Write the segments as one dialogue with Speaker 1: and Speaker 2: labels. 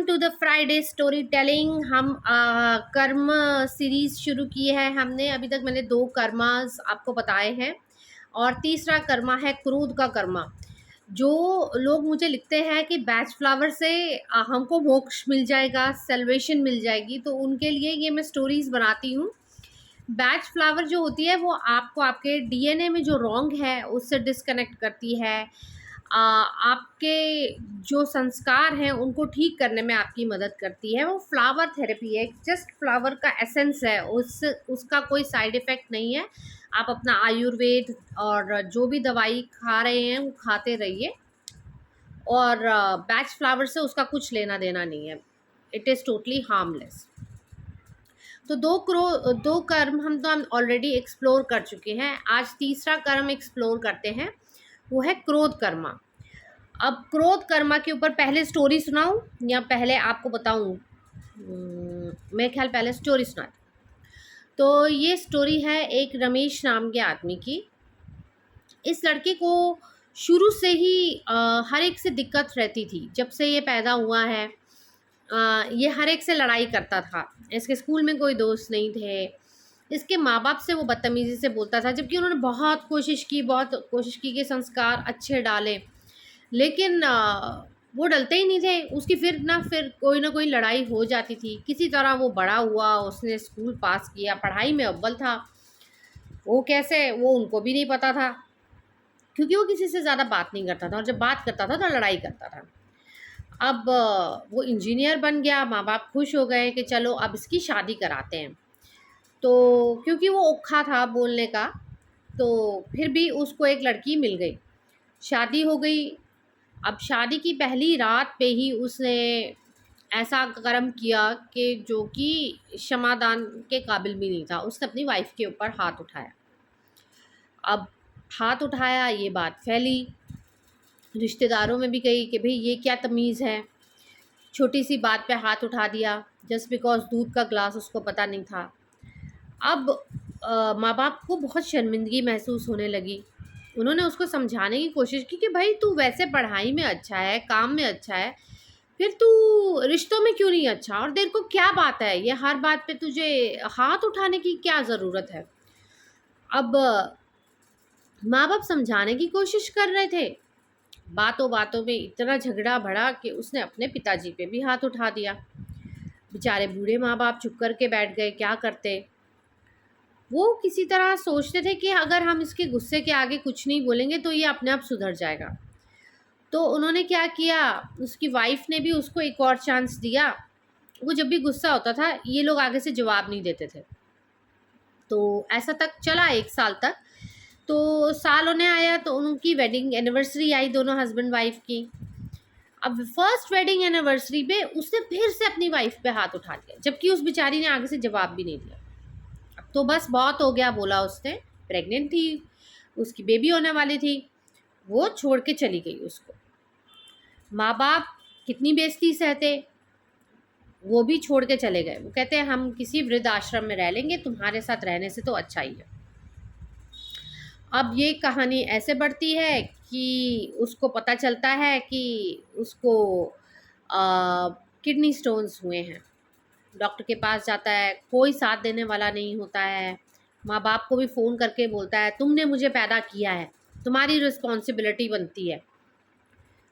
Speaker 1: To the Friday storytelling. हम Karma series शुरू की है हमने। अभी तक मैंने 2 कर्मास आपको बताए हैं और तीसरा कर्मा है क्रोध का कर्मा। जो लोग मुझे लिखते हैं कि बैच फ्लावर से हमको मोक्ष मिल जाएगा, सेल्वेशन मिल जाएगी, तो उनके लिए ये मैं स्टोरीज बनाती हूँ। बैच फ्लावर जो होती है वो आपको आपके डीएनए में जो रॉन्ग है उससे डिस्कनेक्ट करती है। आपके जो संस्कार हैं उनको ठीक करने में आपकी मदद करती है। वो फ्लावर थेरेपी है, जस्ट फ्लावर का एसेंस है, उसका कोई साइड इफ़ेक्ट नहीं है। आप अपना आयुर्वेद और जो भी दवाई खा रहे हैं वो खाते रहिए, और बैच फ्लावर से उसका कुछ लेना देना नहीं है। It is totally harmless. तो दो कर्म हम ऑलरेडी एक्सप्लोर कर चुके हैं। आज तीसरा कर्म एक्सप्लोर करते हैं, वो है क्रोध कर्मा। अब क्रोध कर्मा के ऊपर पहले स्टोरी सुनाऊं या पहले आपको बताऊं? मेरे ख्याल पहले स्टोरी सुना। तो ये स्टोरी है एक रमेश नाम के आदमी की। इस लड़के को शुरू से ही हर एक से दिक्कत रहती थी। जब से ये पैदा हुआ है ये हर एक से लड़ाई करता था। इसके स्कूल में कोई दोस्त नहीं थे। इसके माँ बाप से वो बदतमीज़ी से बोलता था, जबकि उन्होंने बहुत कोशिश की कि संस्कार अच्छे डालें, लेकिन वो डलते ही नहीं थे। उसकी फिर कोई ना कोई लड़ाई हो जाती थी। किसी तरह वो बड़ा हुआ, उसने स्कूल पास किया, पढ़ाई में अव्वल था। वो कैसे, वो उनको भी नहीं पता था, क्योंकि वो किसी से ज़्यादा बात नहीं करता था, और जब बात करता था तो लड़ाई करता था। अब वो इंजीनियर बन गया, माँ बाप खुश हो गए कि चलो अब इसकी शादी कराते हैं। तो क्योंकि वो औखा था बोलने का, तो फिर भी उसको एक लड़की मिल गई, शादी हो गई। अब शादी की पहली रात पे ही उसने ऐसा कर्म किया कि जो कि क्षमादान के काबिल भी नहीं था। उसने अपनी वाइफ के ऊपर हाथ उठाया। अब हाथ उठाया, ये बात फैली, रिश्तेदारों में भी गई कि भाई ये क्या तमीज़ है, छोटी सी बात पे हाथ उठा दिया जस्ट बिकॉज दूध का ग्लास उसको पता नहीं था। अब माँ बाप को बहुत शर्मिंदगी महसूस होने लगी। उन्होंने उसको समझाने की कोशिश की कि भाई तू वैसे पढ़ाई में अच्छा है, काम में अच्छा है, फिर तू रिश्तों में क्यों नहीं अच्छा, और तेरे को क्या बात है, ये हर बात पे तुझे हाथ उठाने की क्या ज़रूरत है। अब माँ बाप समझाने की कोशिश कर रहे थे, बातों बातों में इतना झगड़ा बढ़ा कि उसने अपने पिताजी पे भी हाथ उठा दिया। बेचारे बूढ़े माँ बाप चुप करके बैठ गए, क्या करते। वो किसी तरह सोचते थे कि अगर हम इसके गुस्से के आगे कुछ नहीं बोलेंगे तो ये अपने आप सुधर जाएगा। तो उन्होंने क्या किया, उसकी वाइफ ने भी उसको एक और चांस दिया। वो जब भी गुस्सा होता था ये लोग आगे से जवाब नहीं देते थे। तो ऐसा तक चला 1 साल तक। तो साल होने आया तो उनकी वेडिंग एनिवर्सरी आई, दोनों हस्बैंड वाइफ की। अब फर्स्ट वेडिंग एनिवर्सरी पे उसने फिर से अपनी वाइफ पे हाथ उठा दिया, जबकि उस बेचारी ने आगे से जवाब भी नहीं दिया। अब तो बस बहुत हो गया बोला उसने, प्रेग्नेंट थी, उसकी बेबी होने वाली थी। वो छोड़ के चली गई उसको। माँ बाप कितनी बेइज्जती सहते, वो भी छोड़ के चले गए। वो कहते हैं हम किसी वृद्ध आश्रम में रह लेंगे, तुम्हारे साथ रहने से तो अच्छा ही है। अब ये कहानी ऐसे बढ़ती है कि उसको पता चलता है कि उसको किडनी स्टोन्स हुए हैं। डॉक्टर के पास जाता है, कोई साथ देने वाला नहीं होता है। माँ बाप को भी फ़ोन करके बोलता है तुमने मुझे पैदा किया है, तुम्हारी रिस्पॉन्सिबिलिटी बनती है।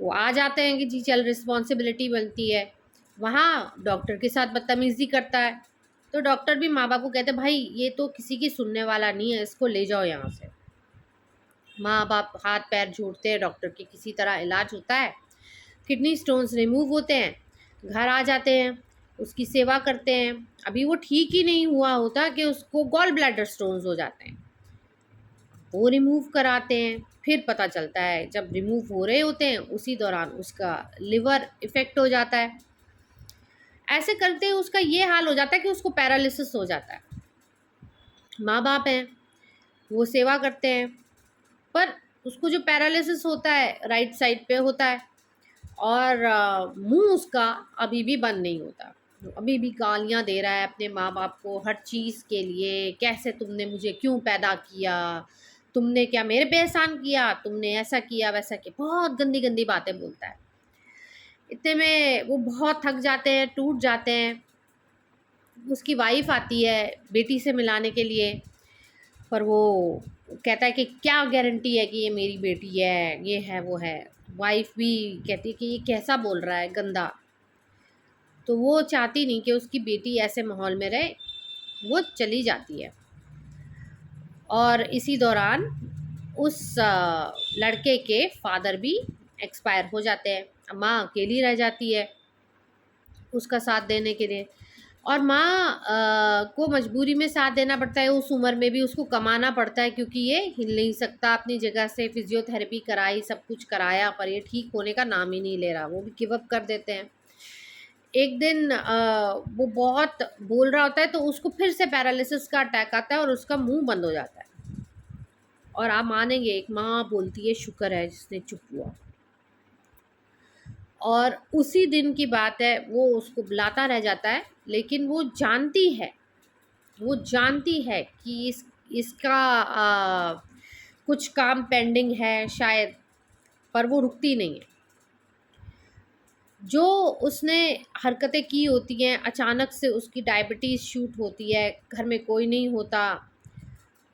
Speaker 1: वो आ जाते हैं कि जी चल रिस्पॉन्सिबिलिटी बनती है। वहाँ डॉक्टर के साथ बदतमीज़ी करता है। तो डॉक्टर भी माँ बाप को कहते हैं भाई ये तो किसी की सुनने वाला नहीं है, इसको ले जाओ यहाँ से। माँ बाप हाथ पैर जोड़ते हैं, डॉक्टर की किसी तरह इलाज होता है, किडनी स्टोन्स रिमूव होते हैं, घर आ जाते हैं, उसकी सेवा करते हैं। अभी वो ठीक ही नहीं हुआ होता कि उसको गॉल ब्लैडर स्टोन्स हो जाते हैं। वो रिमूव कराते हैं। फिर पता चलता है जब रिमूव हो रहे होते हैं उसी दौरान उसका लिवर इफ़ेक्ट हो जाता है। ऐसे करते उसका ये हाल हो जाता है कि उसको पैरालिसिस हो जाता है। माँ बाप हैं, वो सेवा करते हैं, पर उसको जो पैरालिसिस होता है राइट साइड पे होता है, और मुंह उसका अभी भी बंद नहीं होता। अभी भी गालियाँ दे रहा है अपने माँ बाप को हर चीज़ के लिए। कैसे तुमने मुझे क्यों पैदा किया, तुमने क्या मेरे पे एहसान किया, तुमने ऐसा किया वैसा किया, बहुत गंदी गंदी बातें बोलता है। इतने में वो बहुत थक जाते हैं, टूट जाते हैं। उसकी वाइफ आती है बेटी से मिलाने के लिए, पर वो कहता है कि क्या गारंटी है कि ये मेरी बेटी है, ये है वो है। वाइफ भी कहती है कि ये कैसा बोल रहा है, गंदा। तो वो चाहती नहीं कि उसकी बेटी ऐसे माहौल में रहे, वो चली जाती है। और इसी दौरान उस लड़के के फादर भी एक्सपायर हो जाते हैं। माँ अकेली रह जाती है उसका साथ देने के लिए, और माँ को मजबूरी में साथ देना पड़ता है। उस उम्र में भी उसको कमाना पड़ता है, क्योंकि ये हिल नहीं सकता अपनी जगह से। फिजियोथेरेपी कराई, सब कुछ कराया, पर ये ठीक होने का नाम ही नहीं ले रहा। वो भी गिव अप कर देते हैं। एक दिन वो बहुत बोल रहा होता है, तो उसको फिर से पैरालिसिस का अटैक आता है और उसका मुंह बंद हो जाता है। और आप मानेंगे, एक माँ बोलती है शुक्र है जिसने चुप हुआ। और उसी दिन की बात है, वो उसको बुलाता रह जाता है, लेकिन वो जानती है कि इसका कुछ काम पेंडिंग है शायद, पर वो रुकती नहीं है। जो उसने हरकतें की होती हैं, अचानक से उसकी डायबिटीज़ शूट होती है, घर में कोई नहीं होता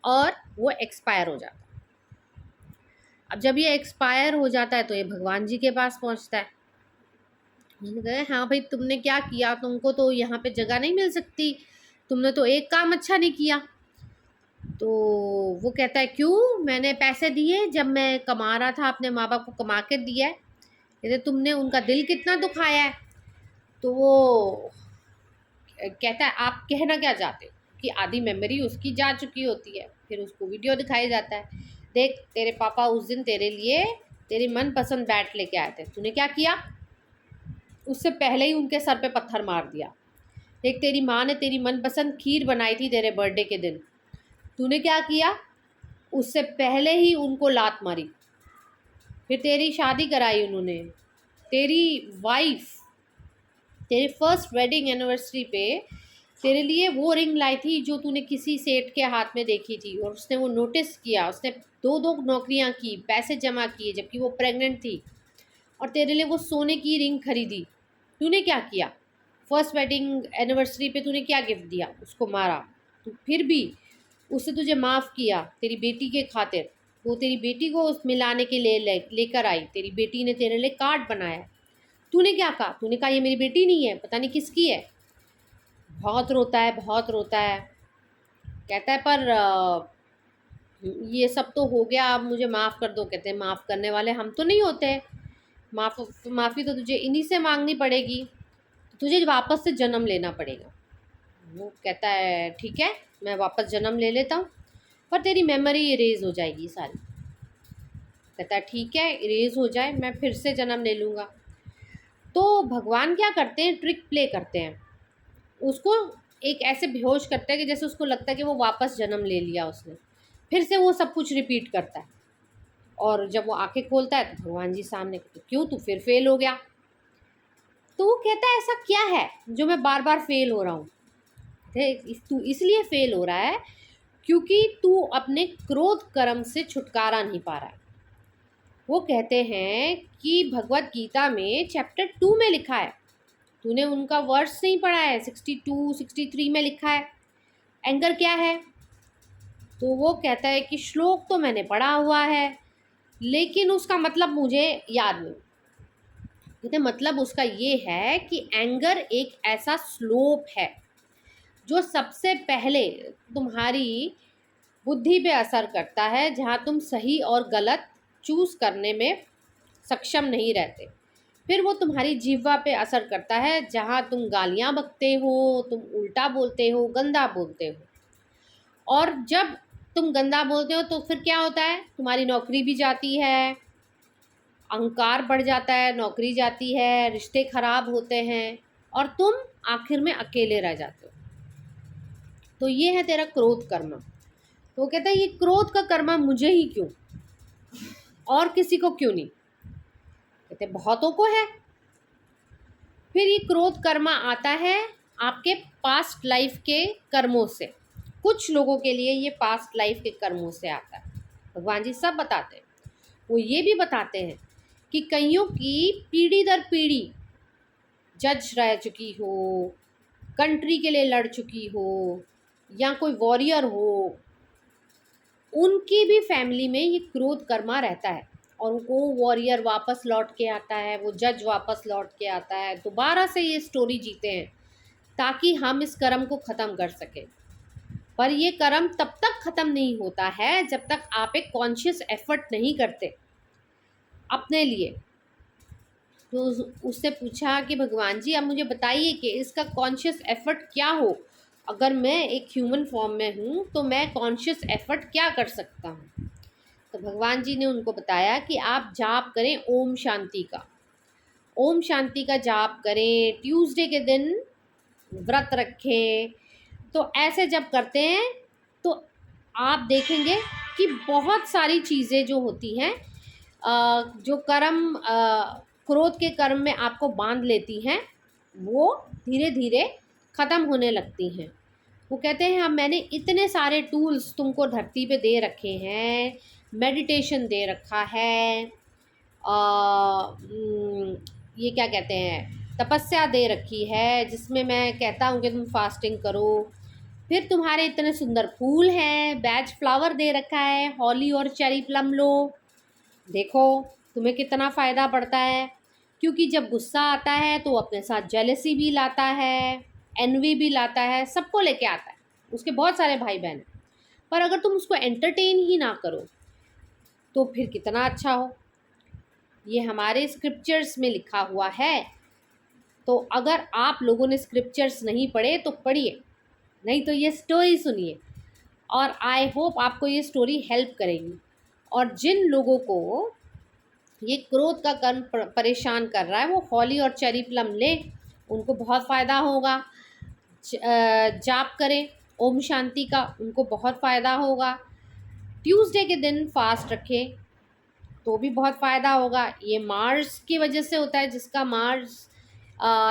Speaker 1: और वो एक्सपायर हो जाता है। अब जब ये एक्सपायर हो जाता है तो ये भगवान जी के पास पहुंचता है। उन्होंने कहा हाँ भाई, तुमने क्या किया, तुमको तो यहाँ पे जगह नहीं मिल सकती, तुमने तो एक काम अच्छा नहीं किया। तो वो कहता है क्यों, मैंने पैसे दिए जब मैं कमा रहा था, अपने माँ बाप को कमा के दिया है। कहते तुमने उनका दिल कितना दुखाया है। तो वो कहता है आप कहना क्या चाहते हो, कि आधी मेमोरी उसकी जा चुकी होती है। फिर उसको वीडियो दिखाया जाता है, देख तेरे पापा उस दिन तेरे लिए तेरी मनपसंद बैट लेके आए थे, तूने क्या किया, उससे पहले ही उनके सर पे पत्थर मार दिया। देख तेरी माँ ने तेरी मनपसंद खीर बनाई थी तेरे बर्थडे के दिन, तूने क्या किया, उससे पहले ही उनको लात मारी। फिर तेरी शादी कराई उन्होंने, तेरी वाइफ तेरे फर्स्ट वेडिंग एनिवर्सरी पे तेरे लिए वो रिंग लाई थी जो तूने किसी सेठ के हाथ में देखी थी, और उसने वो नोटिस किया, उसने दो दो नौकरियां की, पैसे जमा किए जबकि वो प्रेग्नेंट थी, और तेरे लिए वो सोने की रिंग खरीदी। तूने क्या किया, फर्स्ट वेडिंग एनिवर्सरी पे तूने क्या गिफ्ट दिया, उसको मारा। तो फिर भी उसने तुझे माफ़ किया तेरी बेटी के खातिर। वो तेरी बेटी को उस मिलाने के लिए लेकर आई, तेरी बेटी ने तेरे लिए कार्ड बनाया। तूने क्या कहा, तूने कहा ये मेरी बेटी नहीं है, पता नहीं किसकी है। बहुत रोता है, बहुत रोता है। कहता है पर ये सब तो हो गया, अब मुझे माफ़ कर दो। कहते हैं माफ़ करने वाले हम तो नहीं होते, माफ़ी तो तुझे इन्हीं से मांगनी पड़ेगी, तुझे वापस से जन्म लेना पड़ेगा। वो कहता है ठीक है, मैं वापस जन्म ले लेता हूँ, पर तेरी मेमोरी इरेज हो जाएगी सारी। कहता है ठीक है, इरेज हो जाए, मैं फिर से जन्म ले लूँगा। तो भगवान क्या करते हैं, ट्रिक प्ले करते हैं, उसको एक ऐसे बेहोश करता है कि जैसे उसको लगता है कि वो वापस जन्म ले लिया उसने। फिर से वो सब कुछ रिपीट करता है, और जब वो आंखें खोलता है तो भगवान जी सामने, तो क्यों तू फिर फेल हो गया। तो वो कहता है ऐसा क्या है जो मैं बार बार फेल हो रहा हूँ। तू इसलिए फेल हो रहा है क्योंकि तू अपने क्रोध कर्म से छुटकारा नहीं पा रहा है। वो कहते हैं कि भगवत गीता में चैप्टर 2 में लिखा है, तूने उनका वर्स नहीं पढ़ा है, 62 63 में लिखा है एंगर क्या है। तो वो कहता है कि श्लोक तो मैंने पढ़ा हुआ है, लेकिन उसका मतलब मुझे याद नहीं। कहते मतलब उसका ये है कि एंगर एक ऐसा स्लोप है जो सबसे पहले तुम्हारी बुद्धि पे असर करता है, जहाँ तुम सही और गलत चूज़ करने में सक्षम नहीं रहते। फिर वो तुम्हारी जिह्वा पे असर करता है, जहाँ तुम गालियाँ बकते हो, तुम उल्टा बोलते हो, गंदा बोलते हो। और जब तुम गंदा बोलते हो तो फिर क्या होता है, तुम्हारी नौकरी भी जाती है, अहंकार बढ़ जाता है, नौकरी जाती है, रिश्ते खराब होते हैं, और तुम आखिर में अकेले रह जाते हो। तो ये है तेरा क्रोध कर्म। तो वो कहता है ये क्रोध का कर्म मुझे ही क्यों, और किसी को क्यों नहीं। कहते बहुतों को है। फिर ये क्रोध कर्म आता है आपके पास्ट लाइफ के कर्मों से। कुछ लोगों के लिए ये पास्ट लाइफ के कर्मों से आता है, भगवान जी सब बताते हैं। वो ये भी बताते हैं कि कईयों की पीढ़ी दर पीढ़ी जज रह चुकी हो, कंट्री के लिए लड़ चुकी हो, या कोई वॉरियर हो, उनकी भी फैमिली में ये क्रोध कर्मा रहता है। और वो वॉरियर वापस लौट के आता है, वो जज वापस लौट के आता है, दोबारा से ये स्टोरी जीते हैं ताकि हम इस कर्म को ख़त्म कर सकें। पर ये कर्म तब तक ख़त्म नहीं होता है जब तक आप एक कॉन्शियस एफर्ट नहीं करते अपने लिए। तो उससे पूछा कि भगवान जी आप मुझे बताइए कि इसका कॉन्शियस एफर्ट क्या हो, अगर मैं एक ह्यूमन फॉर्म में हूँ तो मैं कॉन्शियस एफर्ट क्या कर सकता हूँ। तो भगवान जी ने उनको बताया कि आप जाप करें ओम शांति का, ओम शांति का जाप करें, ट्यूसडे के दिन व्रत रखें। तो ऐसे जब करते हैं तो आप देखेंगे कि बहुत सारी चीज़ें जो होती हैं जो कर्म क्रोध के कर्म में आपको बांध लेती हैं वो धीरे धीरे ख़त्म होने लगती हैं। वो कहते हैं हम मैंने इतने सारे टूल्स तुमको धरती पे दे रखे हैं, मेडिटेशन दे रखा है, ये क्या कहते हैं तपस्या दे रखी है जिसमें मैं कहता हूँ कि तुम फास्टिंग करो, फिर तुम्हारे इतने सुंदर फूल हैं, बैच फ्लावर दे रखा है, हॉली और चेरी प्लम लो, देखो तुम्हें कितना फ़ायदा पड़ता है। क्योंकि जब गुस्सा आता है तो अपने साथ जेलसी भी लाता है, एनवी भी लाता है, सबको लेके आता है, उसके बहुत सारे भाई बहन हैं। पर अगर तुम उसको एंटरटेन ही ना करो तो फिर कितना अच्छा हो। ये हमारे स्क्रिप्चर्स में लिखा हुआ है। तो अगर आप लोगों ने स्क्रिप्चर्स नहीं पढ़े तो पढ़िए, नहीं तो ये स्टोरी सुनिए, और आई होप आपको ये स्टोरी हेल्प करेगी। और जिन लोगों को ये क्रोध का कर्म परेशान कर रहा है वो हॉली और चेरी प्लम ले, उनको बहुत फ़ायदा होगा। जाप करें ओम शांति का, उनको बहुत फ़ायदा होगा। ट्यूसडे के दिन फास्ट रखें तो भी बहुत फ़ायदा होगा। ये मार्स की वजह से होता है, जिसका मार्स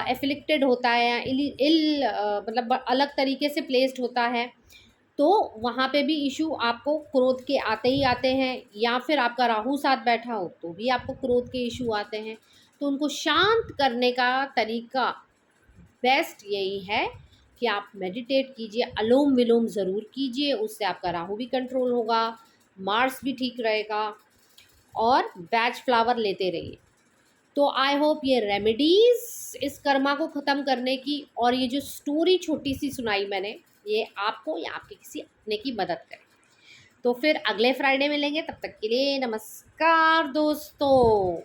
Speaker 1: एफिलिक्टेड होता है या इल मतलब अलग तरीके से प्लेस्ड होता है, तो वहाँ पे भी इशू आपको क्रोध के आते ही आते हैं। या फिर आपका राहु साथ बैठा हो तो भी आपको क्रोध के इशू आते हैं। तो उनको शांत करने का तरीका बेस्ट यही है कि आप मेडिटेट कीजिए, अनुलोम विलोम ज़रूर कीजिए, उससे आपका राहु भी कंट्रोल होगा, मार्स भी ठीक रहेगा, और बैच फ्लावर लेते रहिए। तो आई होप ये रेमेडीज़ इस कर्मा को ख़त्म करने की और ये जो स्टोरी छोटी सी सुनाई मैंने, ये आपको या आपके किसी अपने की मदद करे। तो फिर अगले फ्राइडे मिलेंगे, तब तक के लिए नमस्कार दोस्तों।